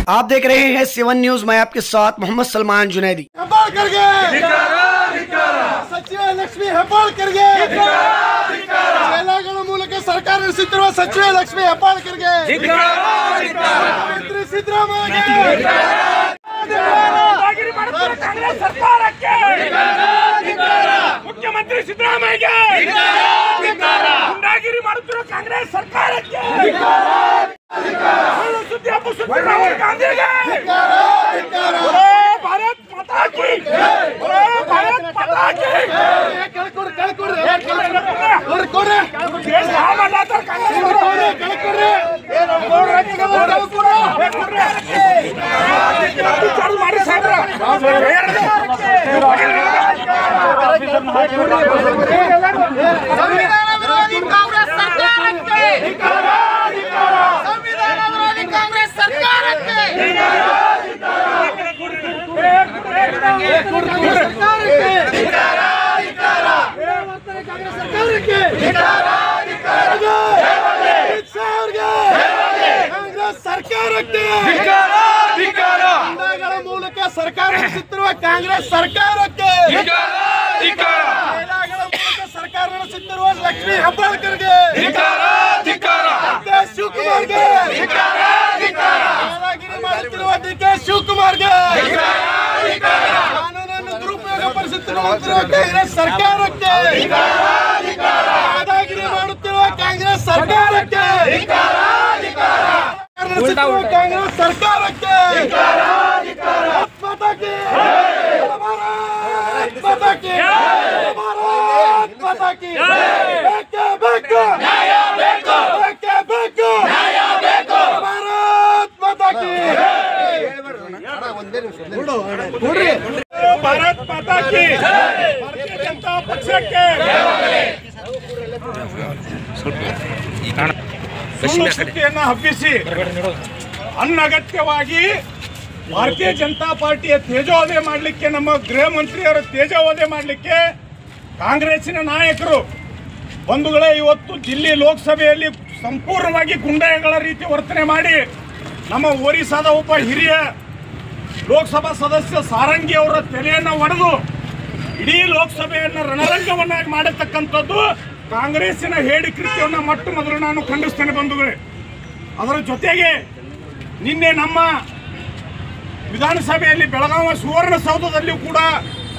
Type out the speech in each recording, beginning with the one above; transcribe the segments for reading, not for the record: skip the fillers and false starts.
आप देख रहे हैं 7 न्यूज। मैं आपके साथ मोहम्मद सलमान जुनैदी। सचिव लक्ष्मी ಹೆಬ್ಬಾಳ್ಕರ್ಗೆ ಮೇಲಾಗಣ ಮೂಲಕ ಸರ್ಕಾರ ನಡೆಸುತ್ತಿರುವ ಸಚಿವ ಲಕ್ಷ್ಮಿ ಹೆಬ್ಬಾಳ್ಕರ್ಗೆ ಮುಖ್ಯಮಂತ್ರಿ ಸಿದ್ದರಾಮಯ್ಯ ಕಾಂಗ್ರೆಸ್ ಸರ್ಕಾರಕ್ಕೆ ಮುಖ್ಯಮಂತ್ರಿ ಸಿದ್ದರಾಮಯ್ಯಗೆ ಗುಂಡಾಗಿರಿ ಮಾಡುತ್ತಿರುವ ಕಾಂಗ್ರೆಸ್ ಸರ್ಕಾರಕ್ಕೆ ಸುದ್ದಿ ಹಬ್ಬಿಸುತ್ತಿರುವ ರಾಹುಲ್ ಗಾಂಧಿಗೆ ಭಾರತ್ ಮಾತಾ ಕಿ ಭಾರತ್ ಮಾತಾ ಕಿ ಮೂಲಕ ಸರ್ಕಾರ ನಡೆಸುತ್ತಿರುವ ಕಾಂಗ್ರೆಸ್ ಸರ್ಕಾರಕ್ಕೆ ಸರ್ಕಾರ ನಡೆಸುತ್ತಿರುವ ಲಕ್ಷ್ಮಿ ಹೆಬ್ಬಾಳ್ಕರ್ಗೆ ಶಿವಕುಮಾರ್ಗೆ ಮಾಡುತ್ತಿರುವ ಡಿಕೆ ಶಿವಕುಮಾರ್ಗೆ ಕಾನೂನನ್ನು ದುರುಪಯೋಗ ಪಡಿಸುತ್ತಿರುವ ಕಾಂಗ್ರೆಸ್ ಸರ್ಕಾರಕ್ಕೆ ದಾದಾಗಿರಿ ಮಾಡುತ್ತಿರುವ ಕಾಂಗ್ರೆಸ್ ಸರ್ಕಾರಕ್ಕೆ ಕಾಂಗ್ರೆಸ್ ಸರ್ಕಾರಕ್ಕೆ ಭಾರತ್ ಮಾತಾ ಕಿ ಭಾರತೀಯ ಜನತಾ ಪಕ್ಷಕ್ಕೆ ಸುಳ್ಳು ಹಬ್ಬಿಸಿ ಅನಗತ್ಯವಾಗಿ ಭಾರತೀಯ ಜನತಾ ಪಾರ್ಟಿಯ ತೇಜೋವಧೆ ಮಾಡಲಿಕ್ಕೆ, ನಮ್ಮ ಗೃಹ ಮಂತ್ರಿಯವರ ತೇಜೋವಧೆ ಮಾಡಲಿಕ್ಕೆ ಕಾಂಗ್ರೆಸ್ಸಿನ ನಾಯಕರು ಬಂಧುಗಳೇ ಇವತ್ತು ದಿಲ್ಲಿ ಲೋಕಸಭೆಯಲ್ಲಿ ಸಂಪೂರ್ಣವಾಗಿ ಗುಂಡಾಗಳ ರೀತಿ ವರ್ತನೆ ಮಾಡಿ ನಮ್ಮ ಒರಿಸ್ಸಾದ ಒಬ್ಬ ಹಿರಿಯ ಲೋಕಸಭಾ ಸದಸ್ಯ ಸಾರಂಗಿ ಅವರ ತಲೆಯನ್ನು ಒಡೆದು ಇಡೀ ಲೋಕಸಭೆಯನ್ನು ರಣರಂಗವನ್ನಾಗಿ ಮಾಡತಕ್ಕಂಥದ್ದು ಕಾಂಗ್ರೆಸ್ಸಿನ ಹೇಡಿ ಕೃತ್ಯವನ್ನು ಮೊಟ್ಟ ಮೊದಲು ನಾನು ಖಂಡಿಸ್ತೇನೆ ಬಂಧುಗಳೇ. ಅದರ ಜೊತೆಗೆ ನಿನ್ನೆ ನಮ್ಮ ವಿಧಾನಸಭೆಯಲ್ಲಿ ಬೆಳಗಾವಿ ಸುವರ್ಣಸೌಧದಲ್ಲಿಯೂ ಕೂಡ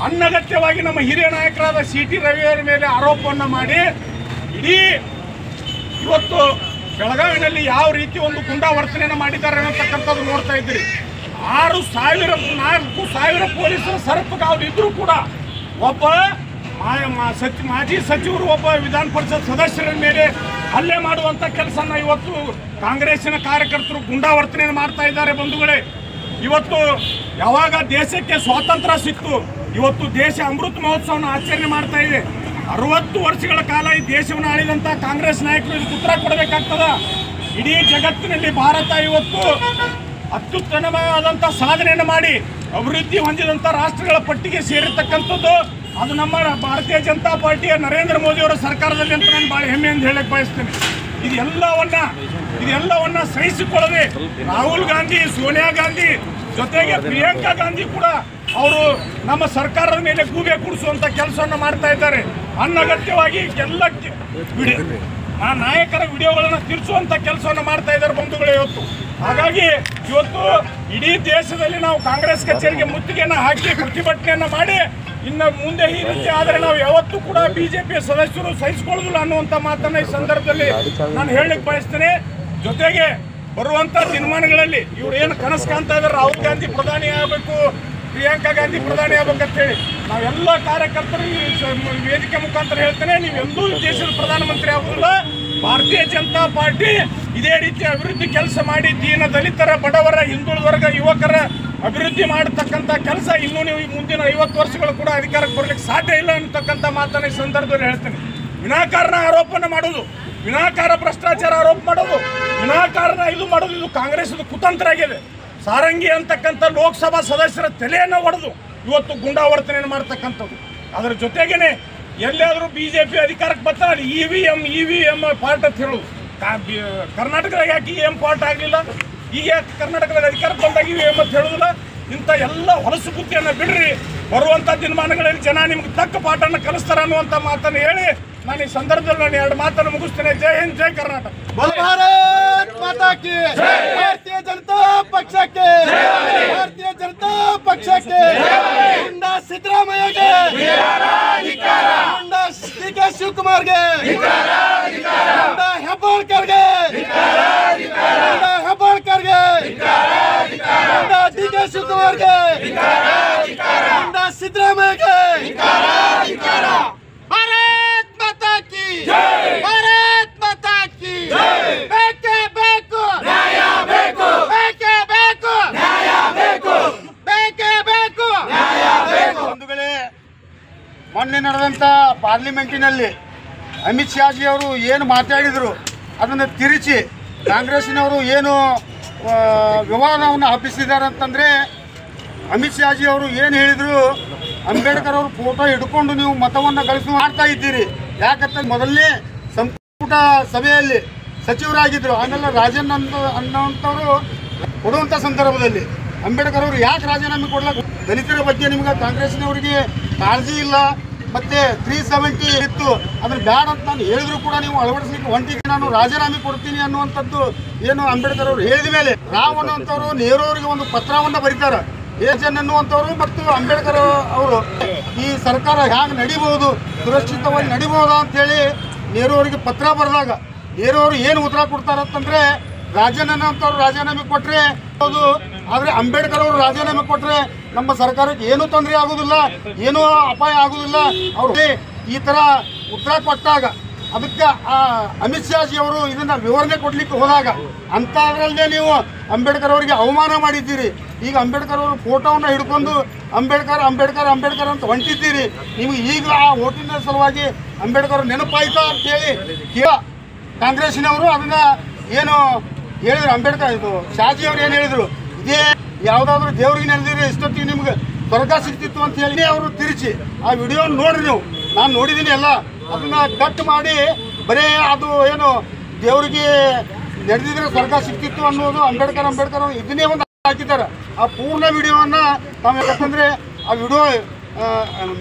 ಅನಗತ್ಯವಾಗಿ ನಮ್ಮ ಹಿರಿಯ ನಾಯಕರಾದ CT ರವಿಯವರ ಮೇಲೆ ಆರೋಪವನ್ನು ಮಾಡಿ ಇಡೀ ಇವತ್ತು ಬೆಳಗಾವಿನಲ್ಲಿ ಯಾವ ರೀತಿ ಒಂದು ಗುಂಡಾ ವರ್ತನೆಯನ್ನು ಮಾಡಿದ್ದಾರೆ ಅನ್ನತಕ್ಕಂಥದ್ದು ನೋಡ್ತಾ ಇದ್ದೀರಿ. 4,000 ಪೊಲೀಸರ ಸರಪುಗಾವಲು ಇದ್ರೂ ಕೂಡ ಒಬ್ಬ ಮಾಜಿ ಸಚಿವರು ಒಬ್ಬ ವಿಧಾನ ಪರಿಷತ್ ಸದಸ್ಯರ ಮೇಲೆ ಹಲ್ಲೆ ಮಾಡುವಂಥ ಕೆಲಸನ ಇವತ್ತು ಕಾಂಗ್ರೆಸ್ಸಿನ ಕಾರ್ಯಕರ್ತರು ಗುಂಡಾ ವರ್ತನೆಯನ್ನು ಮಾಡ್ತಾ ಇದ್ದಾರೆ ಬಂಧುಗಳೇ. ಇವತ್ತು ಯಾವಾಗ ದೇಶಕ್ಕೆ ಸ್ವಾತಂತ್ರ್ಯ ಸಿಕ್ತು, ಇವತ್ತು ದೇಶ ಅಮೃತ ಮಹೋತ್ಸವವನ್ನು ಆಚರಣೆ ಮಾಡ್ತಾ ಇದೆ. 60 ವರ್ಷಗಳ ಕಾಲ ಈ ದೇಶವನ್ನು ಆಳಿದಂಥ ಕಾಂಗ್ರೆಸ್ ನಾಯಕರು ಇದಕ್ಕೆ ಉತ್ತರ ಕೊಡಬೇಕಾಗ್ತದ. ಇಡೀ ಜಗತ್ತಿನಲ್ಲಿ ಭಾರತ ಇವತ್ತು ಅತ್ಯುತ್ತಮವಾದಂಥ ಸಾಧನೆಯನ್ನು ಮಾಡಿ ಅಭಿವೃದ್ಧಿ ಹೊಂದಿದಂಥ ರಾಷ್ಟ್ರಗಳ ಪಟ್ಟಿಗೆ ಸೇರಿರ್ತಕ್ಕಂಥದ್ದು ಅದು ನಮ್ಮ ಭಾರತೀಯ ಜನತಾ ಪಾರ್ಟಿಯ ನರೇಂದ್ರ ಮೋದಿಯವರ ಸರ್ಕಾರದಲ್ಲಿ ಅಂತ ನಾನು ಭಾಳ ಹೆಮ್ಮೆಯಿಂದ ಹೇಳಕ್ಕೆ ಬಯಸ್ತೇನೆ. ಇದೆಲ್ಲವನ್ನ ಸಹಿಸಿಕೊಳ್ಳದೆ ರಾಹುಲ್ ಗಾಂಧಿ, ಸೋನಿಯಾ ಗಾಂಧಿ ಜೊತೆಗೆ ಪ್ರಿಯಾಂಕಾ ಗಾಂಧಿ ಕೂಡ ಅವರು ನಮ್ಮ ಸರ್ಕಾರದ ಮೇಲೆ ಗೂಬೆ ಕುಡಿಸುವಂಥ ಕೆಲಸವನ್ನು ಮಾಡ್ತಾ ಇದ್ದಾರೆ. ಅನಗತ್ಯವಾಗಿ ಎಲ್ಲ ನಾಯಕರ ವಿಡಿಯೋಗಳನ್ನು ತಿರ್ಸುವಂಥ ಕೆಲಸವನ್ನು ಮಾಡ್ತಾ ಇದ್ದಾರೆ ಬಂಧುಗಳೇ ಇವತ್ತು. ಹಾಗಾಗಿ ಇವತ್ತು ಇಡೀ ದೇಶದಲ್ಲಿ ನಾವು ಕಾಂಗ್ರೆಸ್ ಕಚೇರಿಗೆ ಮುತ್ತಿಗೆಯನ್ನು ಹಾಕಿ ಪ್ರತಿಭಟನೆಯನ್ನು ಮಾಡಿ ಇನ್ನು ಮುಂದೆ ಈ ರೀತಿ ಆದರೆ ನಾವು ಯಾವತ್ತೂ ಕೂಡ ಬಿಜೆಪಿಯ ಸದಸ್ಯರು ಸಹಿಸಿಕೊಳ್ಳೋದಿಲ್ಲ ಅನ್ನುವಂಥ ಮಾತನ್ನು ಈ ಸಂದರ್ಭದಲ್ಲಿ ನಾನು ಹೇಳಲಿಕ್ಕೆ ಬಯಸ್ತೇನೆ. ಜೊತೆಗೆ ಬರುವಂಥ ದಿನಮಾನಗಳಲ್ಲಿ ಇವ್ರು ಏನು ಕನಸು ಕಾಣ್ತಾ ಇದ್ದಾರೆ, ರಾಹುಲ್ ಗಾಂಧಿ ಪ್ರಧಾನಿ ಆಗಬೇಕು, ಪ್ರಿಯಾಂಕಾ ಗಾಂಧಿ ಪ್ರಧಾನಿ ಆಗ್ಬೇಕಂತೇಳಿ ನಾವೆಲ್ಲ ಕಾರ್ಯಕರ್ತರು ಈ ವೇದಿಕೆ ಮುಖಾಂತರ ಹೇಳ್ತೇನೆ, ನೀವೆಂದೂ ದೇಶದ ಪ್ರಧಾನಮಂತ್ರಿ ಆಗೋದಿಲ್ಲ. ಭಾರತೀಯ ಜನತಾ ಪಾರ್ಟಿ ಇದೇ ರೀತಿ ಅಭಿವೃದ್ಧಿ ಕೆಲಸ ಮಾಡಿ ದೀನ ದಲಿತರ, ಬಡವರ, ಹಿಂದುಳಿದ ವರ್ಗ, ಯುವಕರ ಅಭಿವೃದ್ಧಿ ಮಾಡತಕ್ಕಂಥ ಕೆಲಸ ಇನ್ನೂ ನೀವು ಮುಂದಿನ 50 ವರ್ಷಗಳು ಕೂಡ ಅಧಿಕಾರಕ್ಕೆ ಬರಲಿಕ್ಕೆ ಸಾಧ್ಯ ಇಲ್ಲ ಅನ್ನತಕ್ಕಂಥ ಮಾತನ್ನು ಈ ಸಂದರ್ಭದಲ್ಲಿ ಹೇಳ್ತೇನೆ. ವಿನಾಕಾರಣ ಆರೋಪನ ಮಾಡೋದು, ವಿನಾಕಾರ ಭ್ರಷ್ಟಾಚಾರ ಆರೋಪ ಮಾಡೋದು, ವಿನಾಕಾರಣ ಇದು ಮಾಡೋದು, ಇದು ಕಾಂಗ್ರೆಸ್ದು ಕುತಂತ್ರ ಆಗಿದೆ. ಸಾರಂಗಿ ಅಂತಕ್ಕಂಥ ಲೋಕಸಭಾ ಸದಸ್ಯರ ತಲೆಯನ್ನು ಒಡೆದು ಇವತ್ತು ಗುಂಡಾವರ್ತನೆಯನ್ನು ಮಾಡ್ತಕ್ಕಂಥದ್ದು. ಅದರ ಜೊತೆಗೇನೆ ಎಲ್ಲಾದರೂ ಬಿಜೆಪಿ ಅಧಿಕಾರಕ್ಕೆ ಬರ್ತಾರೆ ಇವಿಎಂ ಪಾರ್ಟ್ ಅಂತ ಹೇಳೋದು. ಕರ್ನಾಟಕದಾಗ ಯಾಕೆ EM ಪಾರ್ಟ್ ಆಗಲಿಲ್ಲ? ಈಗ ಕರ್ನಾಟಕದಲ್ಲಿ ಅಧಿಕಾರಕ್ಕೆ ಬಂದಾಗಿವೆ ಮತ್ತು ಹೇಳುವುದಿಲ್ಲ. ಇಂಥ ಎಲ್ಲ ಹೊಲಸು ಬುದ್ಧಿಯನ್ನು ಬಿಡ್ರಿ. ಬರುವಂಥ ದಿನಮಾನಗಳಲ್ಲಿ ಜನ ನಿಮ್ಗೆ ತಕ್ಕ ಪಾಠನ ಕಲಿಸ್ತಾರ ಅನ್ನುವಂಥ ಮಾತನ್ನು ಹೇಳಿ ನಾನು ಈ ಸಂದರ್ಭದಲ್ಲಿ ನಾನು 2 ಮಾತನ್ನು ಮುಗಿಸ್ತೇನೆ. ಜೈ ಹಿಂದ್, ಜೈ ಕರ್ನಾಟಕ. ಭಾರತ್ ಮಾತಾ ಕಿ ಭಾರತೀಯ ಜನತಾ ಪಕ್ಷಕ್ಕೆ, ಭಾರತೀಯ ಜನತಾ ಪಕ್ಷಕ್ಕೆ, ಗುಂಡಾ ಸಿದ್ದರಾಮಯ್ಯಗೆ, ಗುಂಡಾ ಡಿ.ಕೆ. ಶಿವಕುಮಾರ್ಗೆ, ಗುಂಡಾ ಹೆಬ್ಬಾಳ್ಕರ್ಗೆ, ಗುಂಡಾ ಹೆಬ್ಬಾಳ್ಕರ್ಗೆ, ಗುಂಡಾ ಡಿ.ಕೆ. ಶಿವಕುಮಾರ್ಗೆ, ಗುಂಡಾ ಸಿದ್ದರಾಮಯ್ಯಗೆ. ಭಾರತ್ ಮಾತಾ ಕಿ, ಭಾರತ್ ಮಾತಾ ಕಿ. ಬೇಕೇ ಬೇಕು ನ್ಯಾಯ, ಬೇಕು ಬೇಕೇ ಬೇಕು ನ್ಯಾಯ, ಬೇಕು ಬೇಕೇ ಬೇಕು ನ್ಯಾಯ, ಬೇಕು. ಬಂಧುಗಳೇ, ಮೊನ್ನೆ ನಡೆದಂಥ ಪಾರ್ಲಿಮೆಂಟಿನಲ್ಲಿ ಅಮಿತ್ ಶಾಜಿ ಅವರು ಏನು ಮಾತಾಡಿದರು ಅದನ್ನು ತಿರುಚಿ ಕಾಂಗ್ರೆಸ್ಸಿನವರು ಏನು ವಿವಾದವನ್ನು ಹಬ್ಬಿಸಿದ್ದಾರೆ ಅಂತಂದರೆ, ಅಮಿತ್ ಶಾಜಿ ಅವರು ಏನು ಹೇಳಿದರು, ಅಂಬೇಡ್ಕರ್ ಅವರು ಫೋಟೋ ಹಿಡ್ಕೊಂಡು ನೀವು ಮತವನ್ನು ಮಾಡ್ತಾ ಇದ್ದೀರಿ. ಯಾಕಂತ ಮೊದಲನೇ ಸಂಪುಟ ಸಭೆಯಲ್ಲಿ ಸಚಿವರಾಗಿದ್ದರು, ಆಮೇಲೆ ರಾಜನ್ ಅನ್ನೋಂಥವ್ರು ಕೊಡುವಂಥ ಸಂದರ್ಭದಲ್ಲಿ ಅಂಬೇಡ್ಕರ್ ಅವರು ಯಾಕೆ ರಾಜೀನಾಮೆ ಕೊಡ್ಲಕ್ಕೆ, ದಲಿತರ ಬಗ್ಗೆ ನಿಮ್ಗೆ ಕಾಂಗ್ರೆಸ್ನವರಿಗೆ ಕಾಳಜಿ ಇಲ್ಲ, ಮತ್ತು 370 ಇತ್ತು, ಅದನ್ನು ಬ್ಯಾಡ್ ಅಂತ ನಾನು ಹೇಳಿದ್ರು ಕೂಡ ನೀವು ಅಳವಡಿಸಲಿಕ್ಕೆ ಹೊಂಟಿಗೆ ನಾನು ರಾಜೀನಾಮೆ ಕೊಡ್ತೀನಿ ಅನ್ನುವಂಥದ್ದು ಏನು ಅಂಬೇಡ್ಕರ್ ಅವರು ಹೇಳಿದ ಮೇಲೆ ರಾವ್ ಅನ್ನುವಂಥವ್ರು ನೆಹರು ಅವರಿಗೆ ಒಂದು ಪತ್ರವನ್ನು ಬರೀತಾರೆ. ಏಜನ್ ಅನ್ನುವಂಥವ್ರು ಮತ್ತು ಅಂಬೇಡ್ಕರ್ ಅವರು ಈ ಸರ್ಕಾರ ಹ್ಯಾಂಗೆ ನಡಿಬಹುದು, ಸುರಕ್ಷಿತವಾಗಿ ನಡಿಬಹುದಾ ಅಂತೇಳಿ ನೆಹರು ಅವರಿಗೆ ಪತ್ರ ಬರೆದಾಗ ನೆಹರು ಅವರು ಏನು ಉತ್ತರ ಕೊಡ್ತಾರಂತಂದರೆ, ರಾಜನ್ ಅನ್ನೋಂಥವ್ರು ರಾಜೀನಾಮೆ ಕೊಟ್ಟರೆ ಹೌದು, ಆದರೆ ಅಂಬೇಡ್ಕರ್ ಅವರು ರಾಜೀನಾಮೆ ಕೊಟ್ಟರೆ ನಮ್ಮ ಸರ್ಕಾರಕ್ಕೆ ಏನೂ ತೊಂದರೆ ಆಗೋದಿಲ್ಲ, ಏನೂ ಅಪಾಯ ಆಗೋದಿಲ್ಲ. ಅವರು ಈ ಥರ ಉತ್ತರ ಕೊಟ್ಟಾಗ ಅದಕ್ಕೆ ಅಮಿತ್ ಶಾಜಿ ಅವರು ಇದನ್ನು ವಿವರಣೆ ಕೊಡಲಿಕ್ಕೆ ಹೋದಾಗ ಅಂಥದ್ರಲ್ಲೇ ನೀವು ಅಂಬೇಡ್ಕರ್ ಅವರಿಗೆ ಅವಮಾನ ಮಾಡಿದ್ದೀರಿ. ಈಗ ಅಂಬೇಡ್ಕರ್ ಅವರು ಫೋಟೋವನ್ನು ಹಿಡ್ಕೊಂಡು ಅಂಬೇಡ್ಕರ್ ಅಂಬೇಡ್ಕರ್ ಅಂಬೇಡ್ಕರ್ ಅಂತ ಹೊಂಟಿದ್ದೀರಿ. ನಿಮಗೆ ಈಗ ಆ ಓಟಿನ ಸಲುವಾಗಿ ಅಂಬೇಡ್ಕರ್ ನೆನಪಾಯ್ತಾ ಅಂತೇಳಿ ಕಾಂಗ್ರೆಸ್ಸಿನವರು ಅದನ್ನು ಏನು ಹೇಳಿದ್ರು, ಅಂಬೇಡ್ಕರ್ ಇದು ಶಾಜಿ ಅವರು ಏನು ಹೇಳಿದರು, ಇದೇ ಯಾವುದಾದ್ರೂ ದೇವ್ರಿಗೆ ನೆನೆದಿದ್ರೆ ಇಷ್ಟೊತ್ತಿಗೆ ನಿಮ್ಗೆ ಸ್ವರ್ಗ ಸಿಗ್ತಿತ್ತು ಅಂತ ಹೇಳಿ ಅವರು ತಿರುಚಿ ಆ ವಿಡಿಯೋ ನೋಡ್ರಿ ನೀವು. ನಾನು ನೋಡಿದ್ದೀನಿ ಎಲ್ಲ, ಅದನ್ನು ಕಟ್ ಮಾಡಿ ಬರೀ ಅದು ಏನು ದೇವರಿಗೆ ನಡೆದಿದ್ರೆ ಸ್ವರ್ಗ ಸಿಗ್ತಿತ್ತು ಅನ್ನೋದು ಅಂಬೇಡ್ಕರ್ ಅಂಬೇಡ್ಕರ್ ಇದನ್ನೇ ಒಂದು ಹಾಕಿದ್ದಾರೆ. ಆ ಪೂರ್ಣ ವಿಡಿಯೋವನ್ನು ತಾವು ಯಾಕಂದರೆ ಆ ವಿಡಿಯೋ